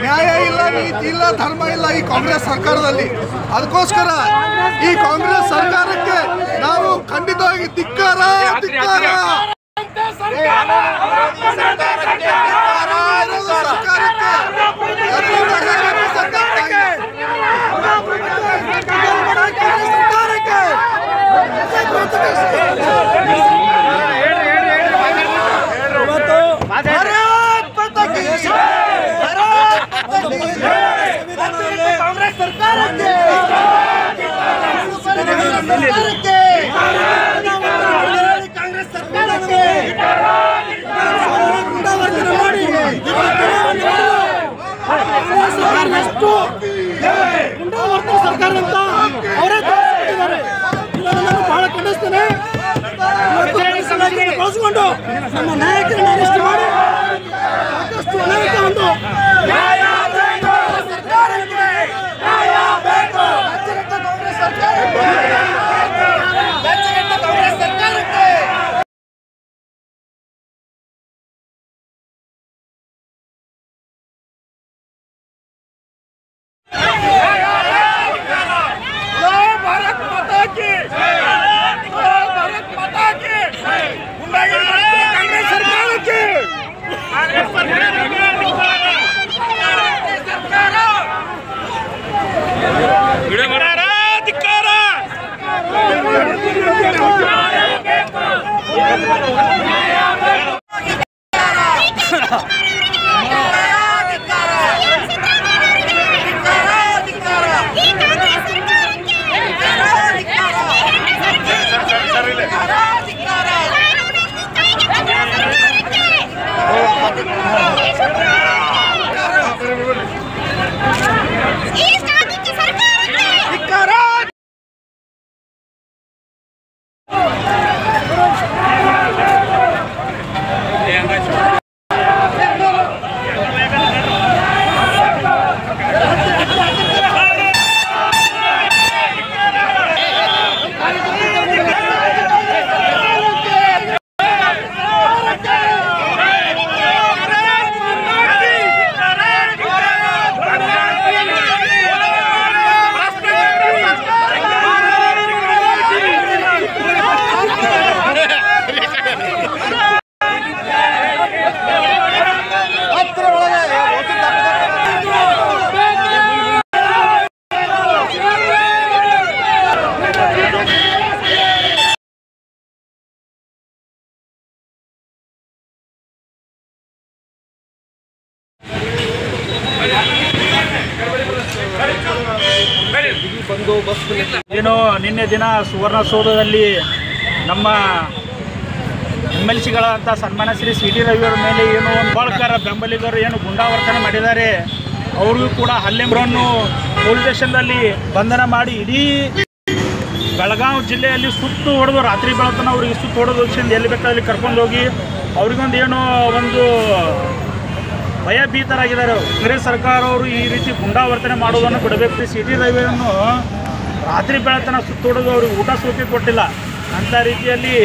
ನ್ಯಾಯ ಇಲ್ಲ, ನೀತಿ ಇಲ್ಲ, ಧರ್ಮ ಇಲ್ಲ ಈ ಕಾಂಗ್ರೆಸ್ ಸರ್ಕಾರದಲ್ಲಿ. ಅದಕ್ಕೋಸ್ಕರ ಈ ಕಾಂಗ್ರೆಸ್ ಸರ್ಕಾರಕ್ಕೆ ನಾವು ಖಂಡಿತವಾಗಿ ಧಿಕ್ಕಾರ. ಕಾಂಗ್ರೆಸ್ ಸರ್ಕಾರಕ್ಕೆ ಕಾಂಗ್ರೆಸ್ ಸರ್ಕಾರಕ್ಕೆ ಮುಂದಾವರ್ತನೆ ಮಾಡಿ ಮುಂದಾವರ್ತನೆ ಸರ್ಕಾರ ಅಂತ ಅವರೇ ತೋರಿಸ್ಬಿಟ್ಟಿದ್ದಾರೆ. ಇದನ್ನು ಬಹಳ ಖಂಡಿಸ್ತೇನೆ. ಬಳಸಿಕೊಂಡು ನಮ್ಮ ನಾಯಕರನ್ನ ಅರೆಸ್ಟ್ ಮಾಡಿ ಸಾಕಷ್ಟು ಅನೇಕ ಒಂದು ಏನು ನಿನ್ನೆ ದಿನ ಸುವರ್ಣಸೌಧದಲ್ಲಿ ನಮ್ಮ MLCಗಳಂತ ಸನ್ಮಾನ್ಯ ಶ್ರೀ CT ರವಿಯವರ ಮೇಲೆ ಏನು ಹೋಳ್ಕರ ಬೆಂಬಲಿಗರು ಏನು ಗುಂಡಾವರ್ತನೆ ಮಾಡಿದ್ದಾರೆ, ಅವ್ರಿಗೂ ಕೂಡ ಹಲ್ಲೆಗಳನ್ನು ಪೊಲೀಸ್ ಸ್ಟೇಷನ್ನಲ್ಲಿ ಬಂಧನ ಮಾಡಿ ಇಡೀ ಬೆಳಗಾವಿ ಜಿಲ್ಲೆಯಲ್ಲಿ ಸುತ್ತು ಹೊಡೆದು ರಾತ್ರಿ ಬೆಳತನ ಅವ್ರಿಗೆ ಸುತ್ತು ಹೊಡೆದು ಎಲ್ಲಿ ಬೇಕಾದಲ್ಲಿ ಕರ್ಕೊಂಡು ಹೋಗಿ ಅವ್ರಿಗೊಂದು ಏನೋ ಒಂದು ಭಯಭೀತರಾಗಿದ್ದಾರೆ. ಕಾಂಗ್ರೆಸ್ ಸರ್ಕಾರ ಅವರು ಈ ರೀತಿ ಗುಂಡಾವರ್ತನೆ ಮಾಡೋದನ್ನು ಬಿಡಬೇಕು. CT ರವಿಯನ್ನು ರಾತ್ರಿ ಬೆಳತನ ಸುತ್ತೋಡೋದು ಅವ್ರಿಗೆ ಊಟ ಸೂಚಿ ಕೊಟ್ಟಿಲ್ಲ. ಅಂಥ ರೀತಿಯಲ್ಲಿ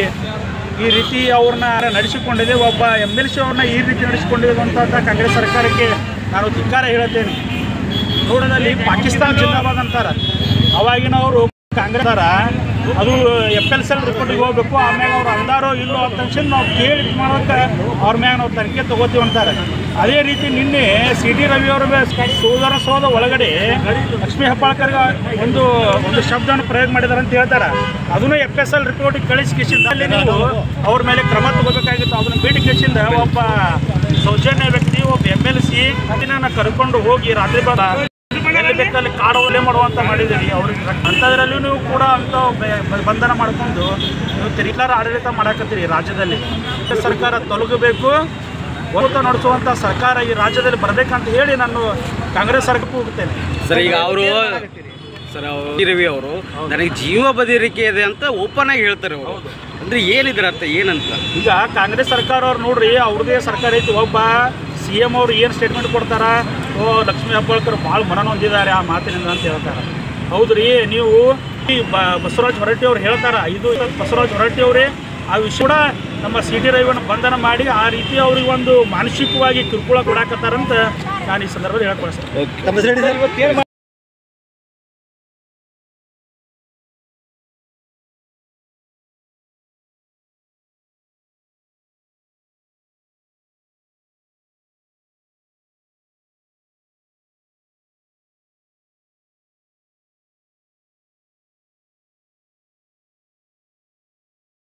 ಈ ರೀತಿ ಅವ್ರನ್ನ ನಡೆಸಿಕೊಂಡಿದೆ. ಒಬ್ಬ MLC ಅವ್ರನ್ನ ಈ ರೀತಿ ನಡೆಸಿಕೊಂಡಿರುವಂಥ ಕಾಂಗ್ರೆಸ್ ಸರ್ಕಾರಕ್ಕೆ ನಾನು ಧಿಕ್ಕಾರ ಹೇಳುತ್ತೇನೆ. ನೋಡೋದಲ್ಲಿ ಪಾಕಿಸ್ತಾನ ಜಿಂದಾಬಾದ್ ಅಂತಾರೆ. ಅವಾಗಿನವರು ಕಾಂಗ್ರೆಸ್ ಅದು FLCL ರಿಪೋರ್ಟಿಗೆ ಹೋಗಬೇಕು, ಆಮ್ಯಾಗ ಅವ್ರು ಅಂದಾರೋ ಇಲ್ಲೋ ಅಂತ ತಕ್ಷಣ ನಾವು ಕೇಳಿ ಮಾಡೋಕ್ಕೆ ಅವ್ರ ಮ್ಯಾಗ ನಾವು ತನಿಖೆ ತೊಗೋತೀವಿ ಅಂತಾರೆ. ಅದೇ ರೀತಿ ನಿನ್ನೆ CT ರವಿಯವರ ಸೋದರ ಒಳಗಡೆ ಲಕ್ಷ್ಮೀ ಹೆಬ್ಬಾಳ್ಕರ್ಗೆ ಒಂದು ಶಬ್ದವನ್ನು ಪ್ರಯೋಗ ಮಾಡಿದ್ದಾರೆ ಅಂತ ಹೇಳ್ತಾರೆ. ಅದನ್ನು FSL ರಿಪೋರ್ಟಿಗೆ ಕಳಿಸಿಕಿಸಿಂದ ಅಲ್ಲಿ ನೀವು ಅವ್ರ ಮೇಲೆ ಕ್ರಮ ತಗೋಬೇಕಾಗಿತ್ತು. ಅದನ್ನು ಬೇಡಿ ಕೇಸಿಂದ ಒಬ್ಬ ಸೌಜನ್ಯ ವ್ಯಕ್ತಿ, ಒಬ್ಬ MLC ಅದನ್ನ ಕರ್ಕೊಂಡು ಹೋಗಿ ರಾತ್ರಿ ಎಲ್ಲಿ ಬೇಕಲ್ಲಿ ಕಾಡು ಒಲೆ ಮಾಡುವಂತ ಮಾಡಿದ್ದೀರಿ. ಅವ್ರಿಗೆ ಅಂಥದ್ರಲ್ಲೂ ನೀವು ಕೂಡ ಅಂತ ಬಂಧನ ಮಾಡಿಕೊಂಡು ನೀವು ತಿರಿಲಾರ ಆಡಳಿತ ಮಾಡಕತ್ತೀರಿ. ರಾಜ್ಯದಲ್ಲಿ ಸರ್ಕಾರ ತೊಲಗಬೇಕು. ಒತ್ತು ನಡೆಸುವಂಥ ಸರ್ಕಾರ ಈ ರಾಜ್ಯದಲ್ಲಿ ಬರಬೇಕಂತ ಹೇಳಿ ನಾನು ಕಾಂಗ್ರೆಸ್ ಸರ್ಕಾರಕ್ಕೆ ಹೋಗ್ತೇನೆ. ಸರ್ ಈಗ ಅವರು ರವಿ ಅವರು ನನಗೆ ಜೀವ ಬದಿರಿಕೆ ಇದೆ ಅಂತ ಓಪನ್ ಆಗಿ ಹೇಳ್ತಾರೆ ಅವರು. ಅಂದ್ರೆ ಏನಿದ್ರ ಅರ್ಥ ಏನಂತ? ಈಗ ಕಾಂಗ್ರೆಸ್ ಸರ್ಕಾರ ಅವ್ರು ನೋಡ್ರಿ, ಅವ್ರದೇ ಸರ್ಕಾರ ಐತಿ. ಒಬ್ಬ CM ಅವ್ರು ಏನು ಸ್ಟೇಟ್ಮೆಂಟ್ ಕೊಡ್ತಾರ, ಲಕ್ಷ್ಮೀ ಹೆಬ್ಬಾಳ್ಕರ್ ಭಾಳ ಮನನೊಂದಿದ್ದಾರೆ ಆ ಮಾತಿನಿಂದ ಅಂತ ಹೇಳ್ತಾರೆ. ಹೌದ್ರಿ, ನೀವು ಈ ಬಸವರಾಜ ಹೊರಟ್ಟಿ ಅವ್ರು ಹೇಳ್ತಾರ, ಇದು ಬಸವರಾಜ ಹೊರಟ್ಟಿ ಅವರೇ ಆ ವಿಷಯ ಕೂಡ ನಮ್ಮ CT ರವಿಯನ್ನು ಬಂಧನ ಮಾಡಿ ಆ ರೀತಿ ಅವ್ರಿಗೆ ಒಂದು ಮಾನಸಿಕವಾಗಿ ಕಿರುಕುಳ ಕೊಡಾಕತ್ತಾರಂತ ನಾನು ಈ ಸಂದರ್ಭದಲ್ಲಿ ಹೇಳಕ್ ಬಯಸ್ತೇನೆ.